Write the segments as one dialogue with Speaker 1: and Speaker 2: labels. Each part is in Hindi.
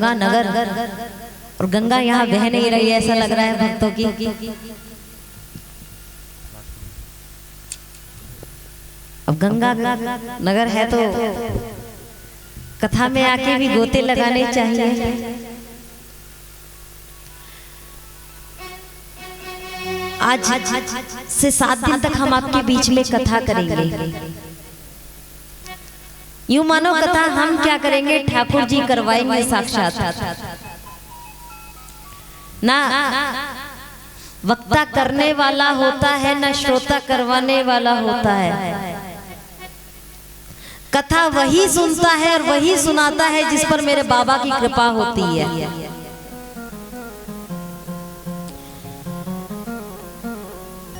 Speaker 1: नगर और गंगा यहाँ बह नहीं रही है, ऐसा लग रहा है भक्तों की। अब गंगा नगर है तो कथा में आके भी गोते लगाने चाहिए। आज से 7 दिन तक हम आपके बीच में कथा करेंगे। यूं मानो कथा हम क्या करेंगे, ठाकुर जी करवाएंगे साक्षात। ना वक्ता करने वाला होता है, ना श्रोता करवाने वाला होता है। कथा वही सुनता है और वही सुनाता है जिस पर मेरे बाबा की कृपा होती है।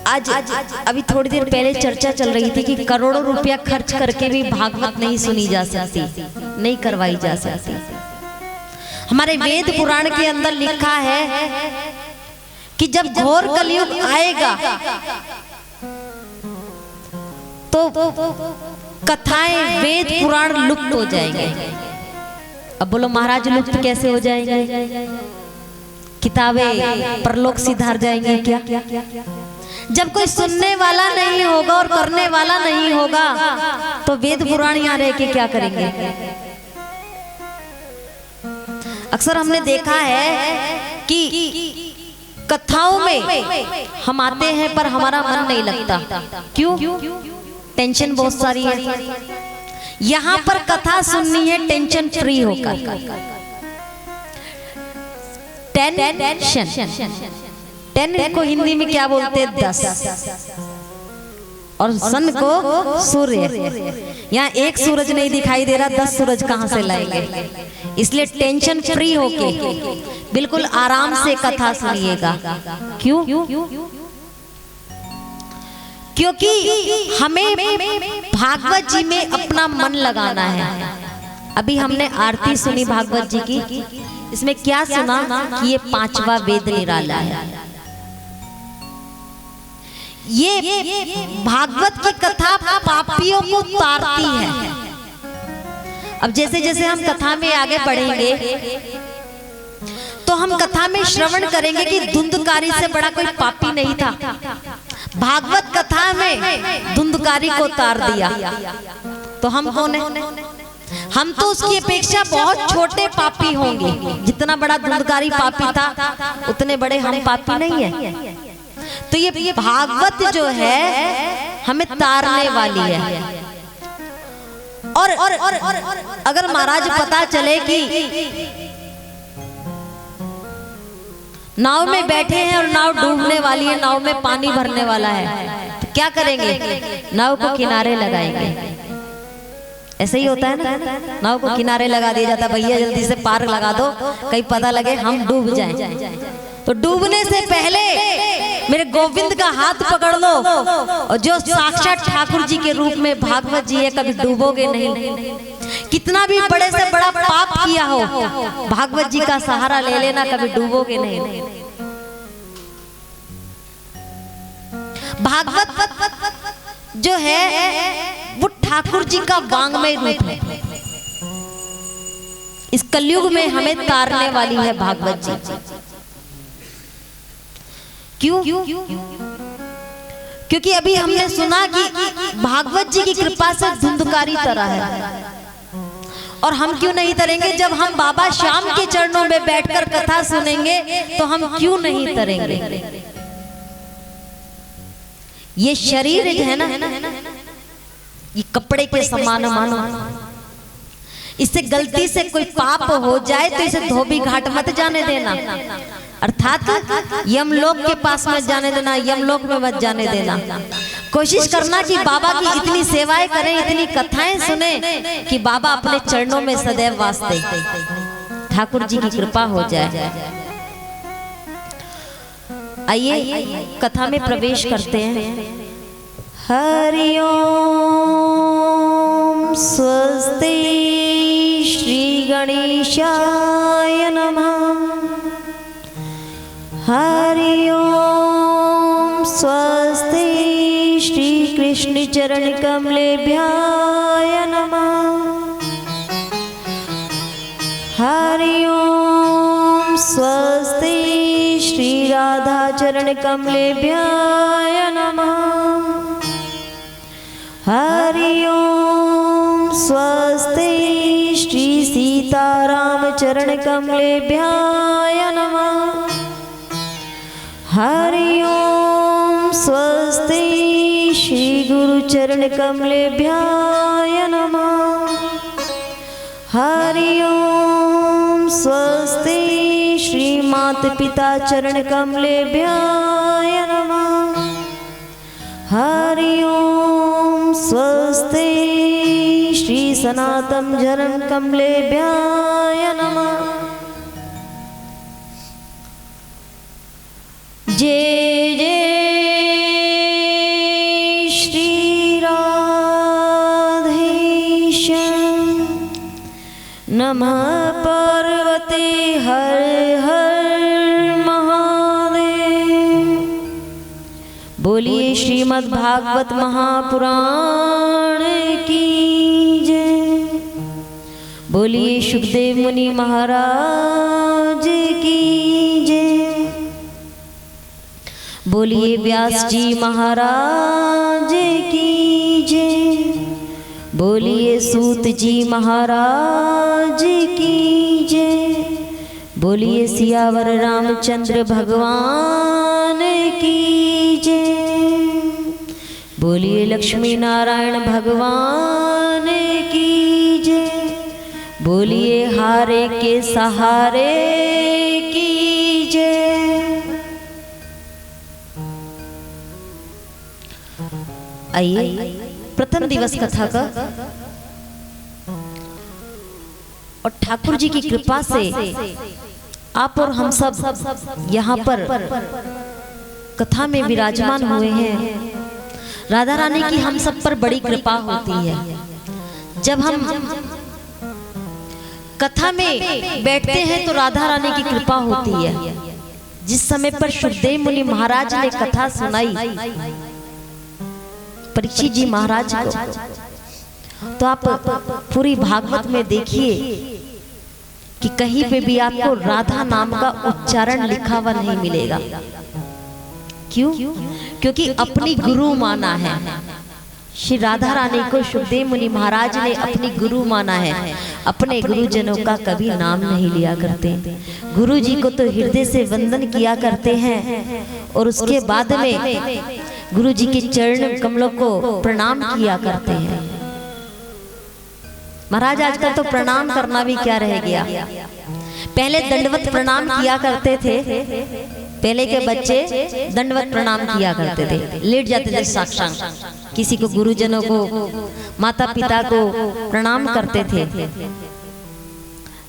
Speaker 1: आज अभी थोड़ी देर पहले चर्चा चल रही थी कि करोड़ों रुपया खर्च करके भी भागवत नहीं सुनी जा सकती, नहीं करवाई जा सकती। हमारे वेद पुराण के अंदर लिखा है कि जब घोर कलयुग आएगा तो कथाएं वेद पुराण लुप्त हो जाएंगे। अब बोलो महाराज लुप्त कैसे हो जाएंगे? किताबें परलोक सिधार जाएंगे क्या? जब कोई सुनने वाला नहीं होगा और करने वाला नहीं होगा तो वेद पुराण यहाँ रह के क्या करेंगे? अक्सर हमने देखा है कि कथाओं में हम आते हैं पर हमारा मन नहीं लगता। क्यों? टेंशन बहुत सारी है। यहाँ पर कथा सुननी है टेंशन फ्री होकर। टेन को हिंदी में क्या बोलते हैं? 10 और सन को सूर्य। यहाँ एक सूरज नहीं दिखाई दे रहा, 10 सूरज कहाँ से लाएंगे? इसलिए टेंशन फ्री होके बिल्कुल आराम से कथा सुनिएगा। क्यों? क्योंकि हमें भागवत जी में अपना मन लगाना है। अभी हमने आरती सुनी भागवत जी की, इसमें क्या सुना कि ये 5वां वेद निराला है। ये भागवत की कथा पापियों को तारती है। अब जैसे जैसे हम कथा में आगे बढ़ेंगे तो हम कथा में श्रवण करेंगे कि धुंधकारी से बड़ा कोई पापी नहीं था। भागवत कथा में धुंधकारी को तार दिया तो हम कौन है? हम तो उसकी अपेक्षा बहुत छोटे पापी होंगे। जितना बड़ा धुंधकारी पापी था उतने बड़े हम पापी नहीं है। तो ये भागवत जो है हमें तारने वाली है। और अगर महाराज पता चले कि नाव में बैठे हैं और नाव डूबने वाली है, नाव में पानी भरने वाला है, तो क्या करेंगे? नाव को किनारे लगाएंगे। ऐसे ही होता है ना, नाव को किनारे लगा दिया जाता है, भैया जल्दी से पार लगा दो, कहीं पता लगे हम डूब जाएं। तो डूबने से पहले मेरे गोविंद का हाथ पकड़ लो, और जो साक्षात ठाकुर जी के रूप में भागवत जी है, कभी डूबोगे नहीं। कितना भी बड़े से बड़ा पाप किया हो, भागवत जी का सहारा ले लेना, कभी डूबोगे नहीं। भागवत जो है वो ठाकुर जी का वांग्मय रूप है। इस कलयुग में हमें तारने वाली है भागवत जी। क्यों? क्योंकि अभी हमने सुना कि भागवत जी की कृपा से धुंधकारी तरह है, और हम क्यों नहीं तरेंगे? जब हम बाबा श्याम के चरणों में बैठकर कथा सुनेंगे तो हम क्यों नहीं तरेंगे? ये शरीर है ना, ये कपड़े के समान मानो। इससे गलती से कोई पाप हो जाए तो इसे धोबी घाट मत जाने देना, अर्थात यमलोक के पास मत जाने देना, यमलोक में मत जाने देना। कोशिश करना कि बाबा की इतनी सेवाएं करें, इतनी कथाएं सुने कि बाबा अपने चरणों में सदैव वास दे, ठाकुर जी की कृपा हो जाए। आइए कथा में प्रवेश करते हैं। हरि ओम स्वस्ति श्री गणेशाय नमः। हरि ओम स्वस्ति श्री कृष्ण चरण कमलेभ्याय नमः। हरि ओम चरण कमलेभ्याय नमः। हरि ओम स्वस्ति श्री सीताराम चरण कमलेभ्याय नमः। हरि ओम स्वस्ति श्री गुरु चरण कमलेभ्याय नमः। हरि ओम स्वस्ति श्री माता पिता चरण कमलेभ्याय नमः। हरि ओम स्वस्ति श्री सनातन चरण कमलेभ्याय नमः। जय जय श्री राधेश्याम। नमः पार्वती हर हर महादेव। बोलिए श्रीमद् भागवत महापुराण की जय। बोलिए सुखदेव मुनि महाराज की जय। बोलिए व्यास जी महाराज की जय। बोलिए सूत जी महाराज की जय। बोलिए सियावर रामचंद्र भगवान की जय। बोलिए लक्ष्मी नारायण भगवान की जय। बोलिए हारे के सहारे की जय। आइए प्रथम दिवस कथा का और ठाकुर जी की कृपा से आप और हम सब यहाँ पर कथा में विराजमान हुए हैं। राधा रानी की हम सब पर बड़ी कृपा होती है। जब हम कथा में बैठते हैं तो राधा रानी की कृपा होती है। जिस समय पर सुखदेव मुनि महाराज ने कथा सुनाई परीक्षित जी महाराज को, तो आप पूरी भागवत में देखिए कि कहीं पे भी आपको राधा नाम का उच्चारण लिखा हुआ नहीं मिलेगा। क्यों? क्योंकि अपनी गुरु माना है। श्री राधा रानी को सुखदेव मुनि महाराज ने अपनी गुरु माना है। अपने गुरुजनों का कभी नाम नहीं लिया करते। गुरु जी को तो हृदय से वंदन किया करते हैं और उसके बाद में गुरु जी के चरण कमलों को प्रणाम किया करते हैं। महाराज आजकल तो प्रणाम करना भी क्या रह गया। पहले दंडवत प्रणाम किया करते थे। पहले के बच्चे दंडवत प्रणाम किया करते थे, लेट जाते थे साक्षात। किसी को गुरुजनों को माता पिता को प्रणाम करते थे,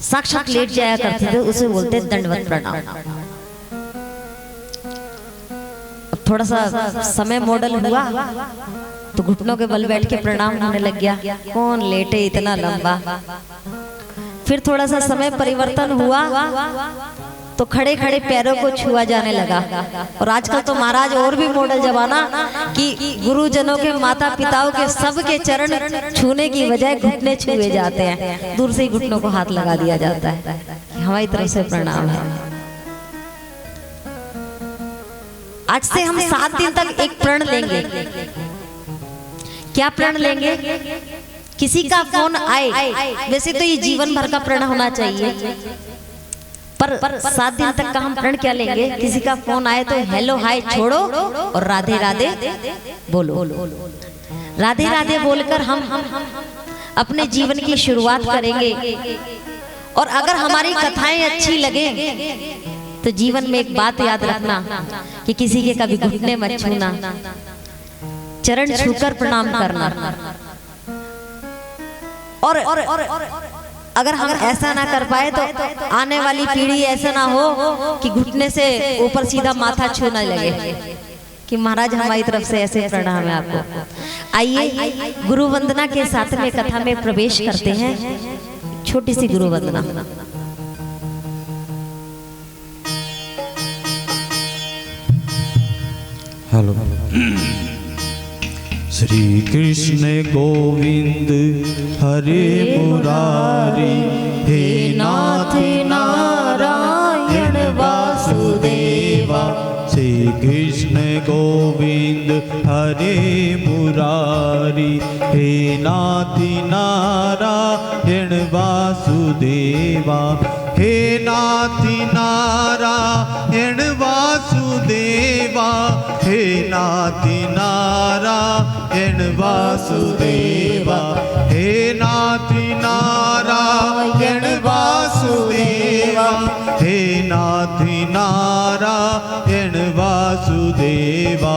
Speaker 1: साक्षात लेट जाया करते थे, उसे बोलते दंडवत प्रणाम। थोड़ा सा समय मॉडल हुआ तो घुटनों के बल बैठ के प्रणाम होने लग गया। कौन लेटे इतना लंबा। फिर थोड़ा सा समय परिवर्तन हुआ तो खड़े खड़े पैरों को छुआ जाने लगा। और आजकल तो महाराज और भी मॉडल जमाना कि गुरुजनों के माता पिताओं के सबके चरण छूने की बजाय घुटने छुए जाते हैं। दूर से ही घुटनों को हाथ लगा दिया जाता है, हमारी तरफ से प्रणाम है। आज से हम 7 दिन तक एक प्रण लेंगे। क्या प्रण लेंगे? किसी का फोन आए, वैसे तो ये जीवन भर का प्रण होना चाहिए, पर 7 दिन तक का हम प्रण क्या लेंगे? किसी का फोन आए तो हेलो हाय छोड़ो और राधे राधे बोलो। राधे राधे बोलकर हम अपने जीवन की शुरुआत करेंगे। और अगर हमारी कथाएं अच्छी लगे तो जीवन में एक बात याद रखना कि किसी के कभी घुटने मत छूना, चरण छूकर प्रणाम करना। और अगर हम ऐसा ना कर पाए तो आने वाली पीढ़ी ऐसा ना हो कि घुटने से ऊपर सीधा माथा छूने लगे कि महाराज हमारी तरफ से ऐसे प्रणाम है आपको। आइए गुरु वंदना के साथ में कथा में प्रवेश करते हैं। छोटी सी गुरु वंदना।
Speaker 2: हेलो। श्री कृष्ण गोविंद हरे मुरारी, हे नाथ नारायण वासुदेवा, श्री गोविंद हरे मुरारी, हे नाथी नारायण वासुदेवा, हे नाथी नारायण वासुदेवा, हे नाथी नारायण वासुदेवा, हे नाथी नारायण वासुदेवा, हे नाथी नारायण वासुदेवा।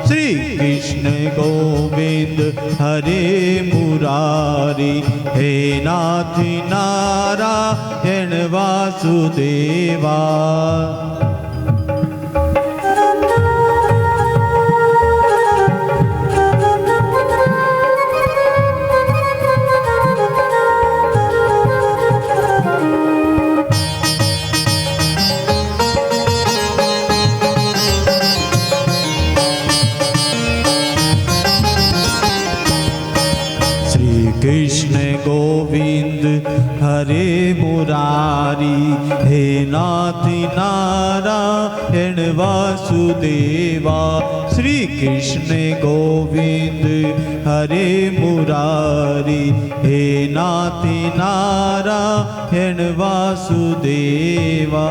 Speaker 2: श्री कृष्ण गोविंद हरे मुरारी, हे नाथी नारायण वासुदेवा। कृष्ण गोविंद हरे मुरारी, हे नाथी नारायण वासुदेवा। श्री कृष्ण गोविंद हरे मुरारी, हे नाथी नारायण वासुदेवा।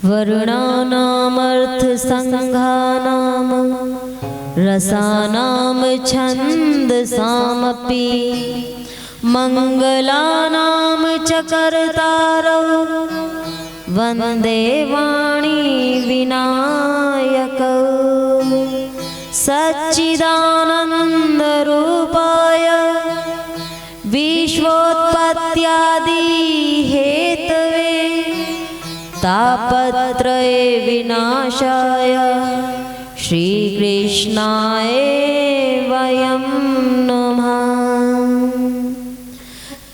Speaker 1: वर्णानामर्थ संघानाम रसानाम छन्दसामपि मंगलानाम च कर्तारौ वन्दे वाणी विनायकौ सच्चिदानन्दरूपाय विश्वोत्पत्त्यादि हेतवे तापत्रये विनाशाय श्रीकृष्णाय वयं नमः।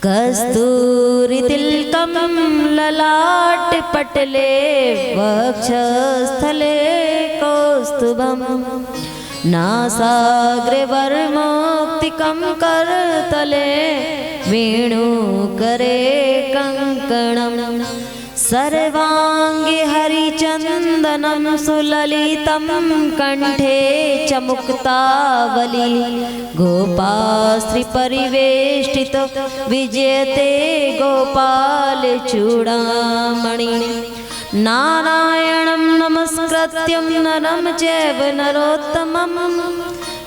Speaker 1: कस्तूरितिलकं ललाटपटले वक्षस्थले कौस्तुभं नासाग्रे वरमौक्तिकं करतले वेणुकरे कङ्कणम् सर्वांगे हरिचंदनं सुललितं कंठे च मुक्तावली गोपाश्री परिवेष्टित विजयते गोपाल चूड़ामणि नारायणं नमस्कृत्यं नरं चैव नरोत्तमं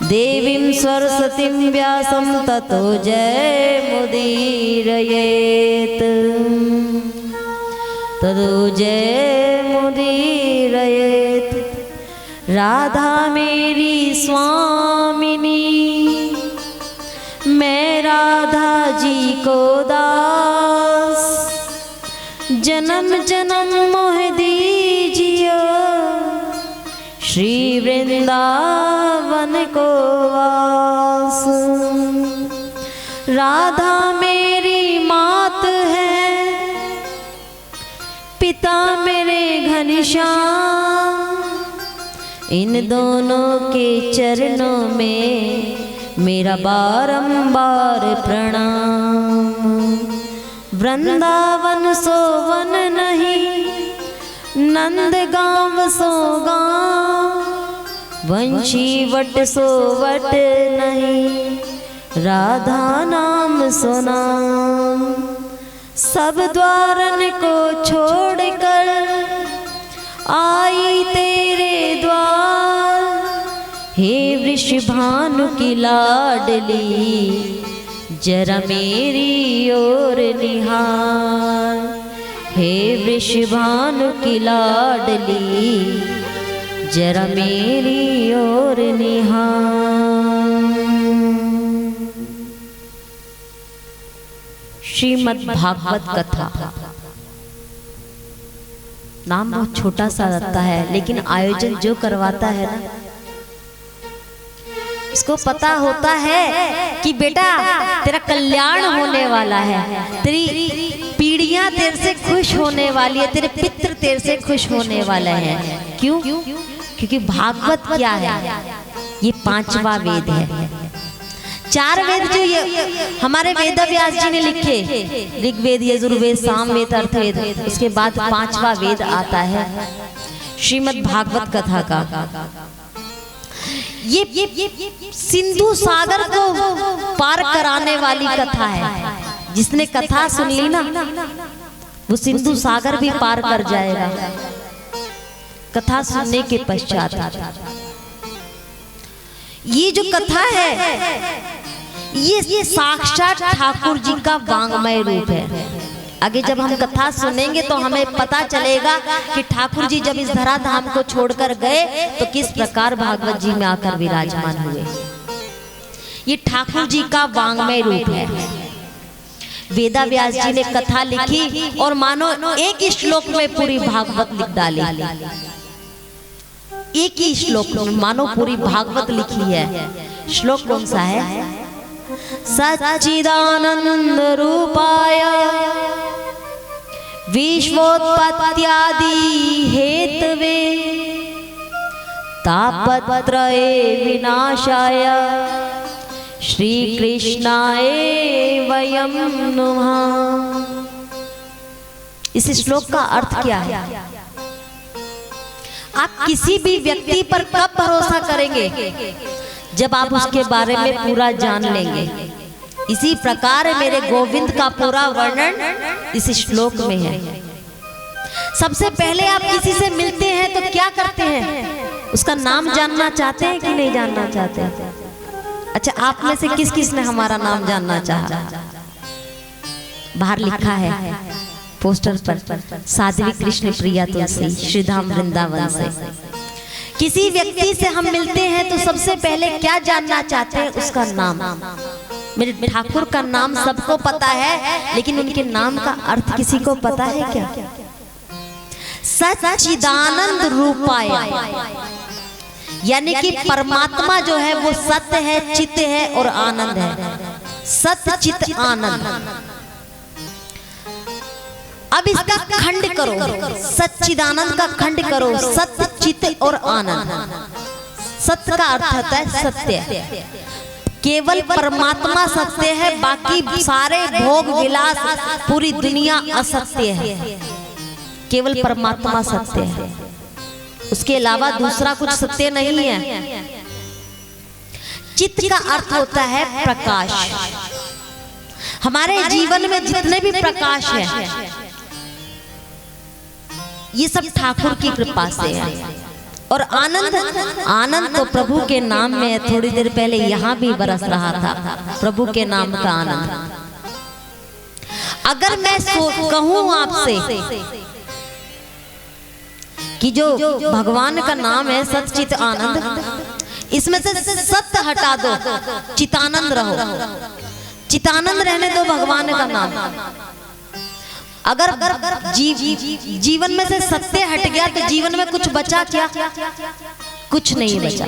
Speaker 1: देवीं सरस्वतीं व्यासं ततो जयमुदीरयेत् तदो जयमुदीरयेत्। राधा मेरी स्वामिनी, मैं राधा जी को दास, जन्म जन्म मोह दीजियो श्री वृंदावन को वास। राधा मेरी मात है, पिता मेरे घनश्याम, इन दोनों के चरणों में मेरा बारंबार प्रणाम। वृंदावन सो वन नहीं, नंदगांव सो गांव, वंशी वट सो वट नहीं, राधा नाम सो नाम। सब द्वारन को छोड़कर आई तेरे द्वार, हे वृषभानु की लाडली जरा मेरी ओर निहार। हे वृषभानु की लाडली जरा मेरी ओर निहार। श्रीमद् भागवत कथा नाम बहुत छोटा सा लगता है, लेकिन आयोजन जो करवाता है ना, उसको पता होता है कि बेटा तेरा कल्याण होने वाला है, तेरी पीढ़ियां तेरे से खुश होने वाली है, तेरे पितृ तेरे से खुश होने वाले हैं। क्यों? क्योंकि भागवत क्या है? ये 5वां वेद है। 4 वेद जो ये हमारे वेद व्यास जी ने लिखे, ऋग्वेद, यजुर्वेद, सामवेद, अर्थवेद, उसके बाद 5वां वेद आता है श्रीमद् भागवत कथा का। ये सिंधु सागर को पार कराने वाली कथा है। जिसने कथा सुन ली ना, वो सिंधु सागर भी पार कर जाएगा कथा सुनने के पश्चात। ये जो कथा है, ये साक्षात ठाकुर जी का वांग्मय रूप है। आगे जब हम कथा सुनेंगे तो हमें पता चलेगा कि ठाकुर जी जब इस धराधाम को छोड़कर गए तो किस प्रकार भागवत जी में आकर विराजमान हुए। ये ठाकुर जी का वांग्मय रूप है। वेदा व्यास जी ने कथा लिखी और मानो एक ही श्लोक में पूरी भागवत लिख डाली। एक ही श्लोक में मानो पूरी भागवत लिखी है। श्लोक कौन सा है? सच्चिदानंद रूपाय विश्वोत्पत्त्यादि हेतवे तापत्रये विनाशाय श्री कृष्णाय वयं नमः। इस श्लोक का अर्थ क्या है? आप किसी भी व्यक्ति पर कब भरोसा करेंगे? जब आप उसके बारे में पूरा जान लेंगे। इसी प्रकार मेरे गोविंद का पूरा वर्णन इस श्लोक में है। सबसे पहले आप किसी से मिलते हैं तो क्या करते हैं? उसका नाम जानना चाहते हैं कि नहीं जानना चाहते? अच्छा, आप में से किस किस ने हमारा नाम जानना चाहा? बाहर लिखा है पोस्टर पर, साध्वी कृष्ण प्रिया तुलसी, श्रीधाम वृंदावन से। किसी व्यक्ति से हम मिलते हैं तो सबसे पहले क्या जानना चाहते हैं? उसका नाम। मेरे ठाकुर का नाम सबको पता है, लेकिन उनके नाम का अर्थ किसी को पता है क्या? सच्चिदानंद रूपाय, यानी कि परमात्मा जो है वो सत्य है, चित्त है और आनंद है। सत्य चित्त आनंद। अब इसका खंड करो, सच्चिदानंद का खंड करो, सत्य चित्त और आनंद। सत्य का अर्थ होता है सत्य। केवल परमात्मा सत्य है, बाकी सारे भोग विलास पूरी दुनिया असत्य है। केवल परमात्मा सत्य है, उसके अलावा दूसरा कुछ सत्य नहीं है। चित्त का अर्थ होता है प्रकाश। हमारे जीवन में जितने भी प्रकाश है ये सब ठाकुर की कृपा से है। और आनंद, आनंद तो प्रभु के नाम में है। थोड़ी देर पहले यहाँ भी बरस रहा था प्रभु के नाम का आनंद। अगर मैं कहूं आपसे कि जो भगवान का नाम है सच्चित आनंद, इसमें से सत्य हटा दो, चितानंद रहो, चितानंद रहने दो भगवान का नाम। अगर जीवन में से सत्य हट गया तो जीवन में कुछ बचा क्या? कुछ नहीं बचा।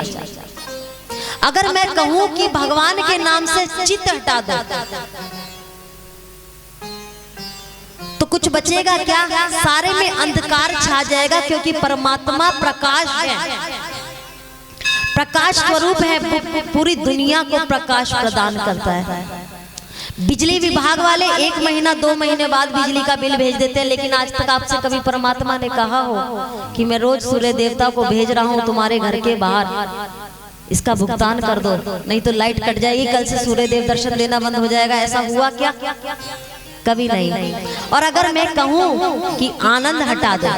Speaker 1: अगर मैं कहूं कि भगवान के नाम से चित्त हटा दो तो कुछ बचेगा क्या? सारे में अंधकार छा जाएगा, क्योंकि परमात्मा प्रकाश है, प्रकाश स्वरूप है, पूरी दुनिया को प्रकाश प्रदान करता है। बिजली विभाग वाले 1 महीना 2 महीने बाद बिजली का बिल भेज देते हैं, लेकिन आज तक आपसे कभी परमात्मा ने कहा हो कि मैं रोज सूर्य देवता को भेज रहा हूं तुम्हारे घर के बाहर, इसका भुगतान कर दो, नहीं तो लाइट कट जाएगी, कल से सूर्य देव दर्शन देना बंद हो जाएगा? ऐसा हुआ क्या? कभी नहीं। और अगर मैं कहूं कि आनंद हटा दो,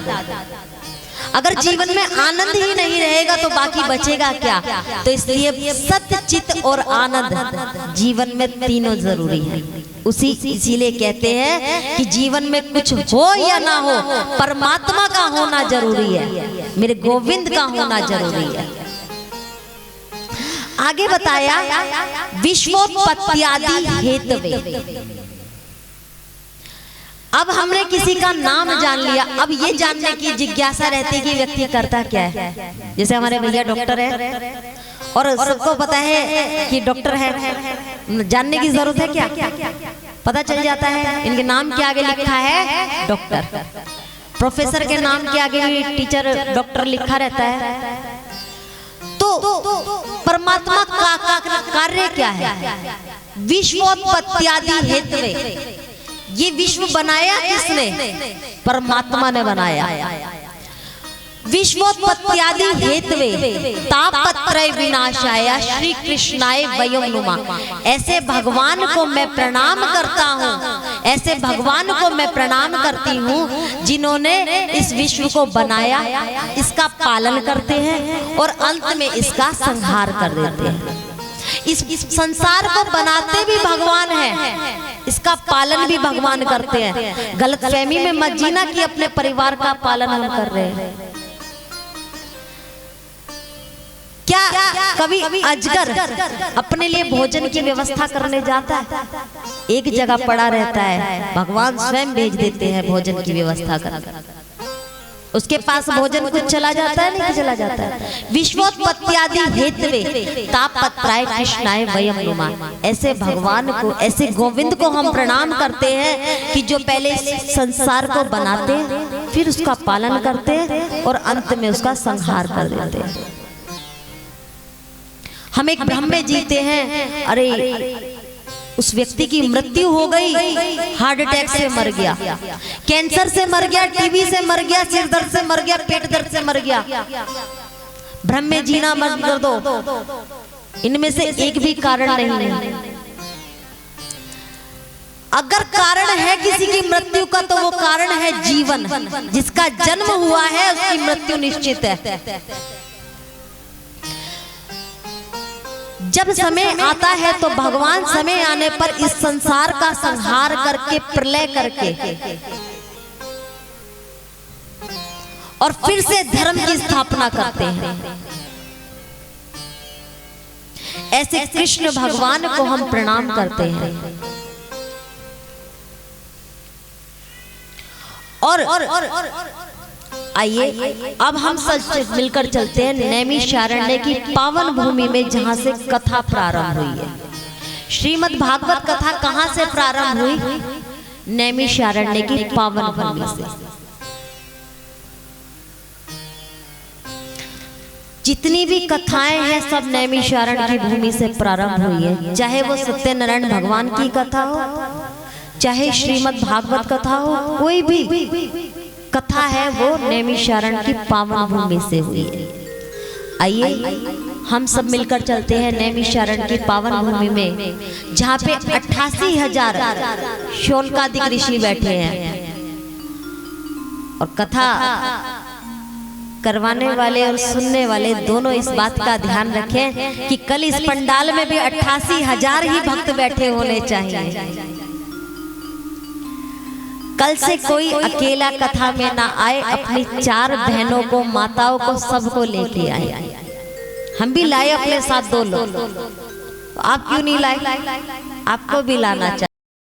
Speaker 1: अगर जीवन में आनंद ही नहीं रहेगा तो बाकी बचेगा क्या? तो इसलिए सत्य चित्त और आनंद जीवन में तीनों जरूरी है। इसीलिए कहते हैं कि जीवन में कुछ हो या ना हो, परमात्मा का होना जरूरी है, मेरे गोविंद का होना जरूरी है। आगे बताया विश्वोत्पत्त्यादि हेतवे। अब हमने किसी का नाम जान लिया, अब ये जानने की जिज्ञासा रहती है कि व्यक्ति करता क्या है। जैसे हमारे भैया डॉक्टर है और सबको पता है कि डॉक्टर है, जानने की जरूरत है क्या? पता चल जाता है। इनके नाम के आगे लिखा है डॉक्टर, प्रोफेसर के नाम के आगे भी टीचर डॉक्टर लिखा रहता है। तो परमात्मा का कार्य क्या है? विश्वोत्पत्त्यादि हेतवे। ये विश्व बनाया किसने? परमात्मा ने बनाया। विश्वोत्पत्त्यादि हेतवे तापत्रय विनाशाय श्री कृष्णाय वयं नुमः। ऐसे भगवान को मैं प्रणाम करता हूँ, ऐसे भगवान को मैं प्रणाम करती हूँ जिन्होंने इस विश्व को बनाया, इसका पालन करते हैं और अंत में इसका संहार कर देते हैं। इस संसार को बनाते भी भगवान हैं, इसका पालन भी भगवान करते हैं। गलतफहमी में मत जीना कि अपने परिवार का पालन हम कर रहे हैं। क्या कभी अजगर अपने लिए भोजन की व्यवस्था करने जाता है? एक जगह पड़ा रहता है, भगवान स्वयं भेज देते हैं भोजन की व्यवस्था कर। उसके पास भोजन कुछ चला जाता है? नहीं चला जाता है। विश्वोत्पत्त्यादि हेतवे तापत्रय कृष्णाय वयं नुमः। ऐसे भगवान को, ऐसे गोविंद को हम प्रणाम करते हैं कि जो पहले संसार को बनाते हैं, फिर उसका पालन करते हैं और अंत में उसका संहार कर देते हैं। हम एक भ्रम में जीते हैं, अरे उस व्यक्ति की मृत्यु हो गई, हार्ट अटैक से मर गया, कैंसर से मर गया, टीबी से मर गया, सिर दर्द से मर गया, पेट दर्द से मर गया। भ्रम में जीना बंद कर दो, इनमें से एक भी कारण नहीं है। अगर कारण है किसी की मृत्यु का तो वो कारण है जीवन। जिसका जन्म हुआ है उसकी मृत्यु निश्चित है। जब समय आता है तो भगवान समय आने पर इस संसार का संहार करके, प्रलय करके और फिर से धर्म की स्थापना करते हैं। ऐसे कृष्ण भगवान को हम प्रणाम करते हैं। और आइए अब हम सब मिलकर चलते हैं नैमिषारण्य की पावन भूमि में, जहां से कथा प्रारंभ हुई है। श्रीमद् भागवत कथा कहां से प्रारंभ हुई? नैमिषारण्य की पावन भूमि से। जितनी भी कथाएं हैं सब नैमिषारण्य की भूमि से प्रारंभ हुई है। चाहे वो सत्यनारायण भगवान की कथा हो, चाहे श्रीमद् भागवत कथा हो, कोई भी कथा है वो नैमिषारण्य की पावन भूमि से हुई है। आइए हम सब मिलकर चलते हैं नैमिषारण्य की पावन भूमि में, जहाँ पे 88,000 शौनकादिक ऋषि बैठे हैं। और कथा करवाने वाले और सुनने वाले दोनों इस बात का ध्यान रखें कि कल इस पंडाल में भी 88,000 ही भक्त बैठे होने चाहिए। कल से कोई अकेला कथा में ना आए, अपनी 4 बहनों को, माताओं को, सबको लेके आए। हम भी लाए अपने साथ 2 लोग, आप क्यों नहीं लाए? आपको भी लाना चाहिए।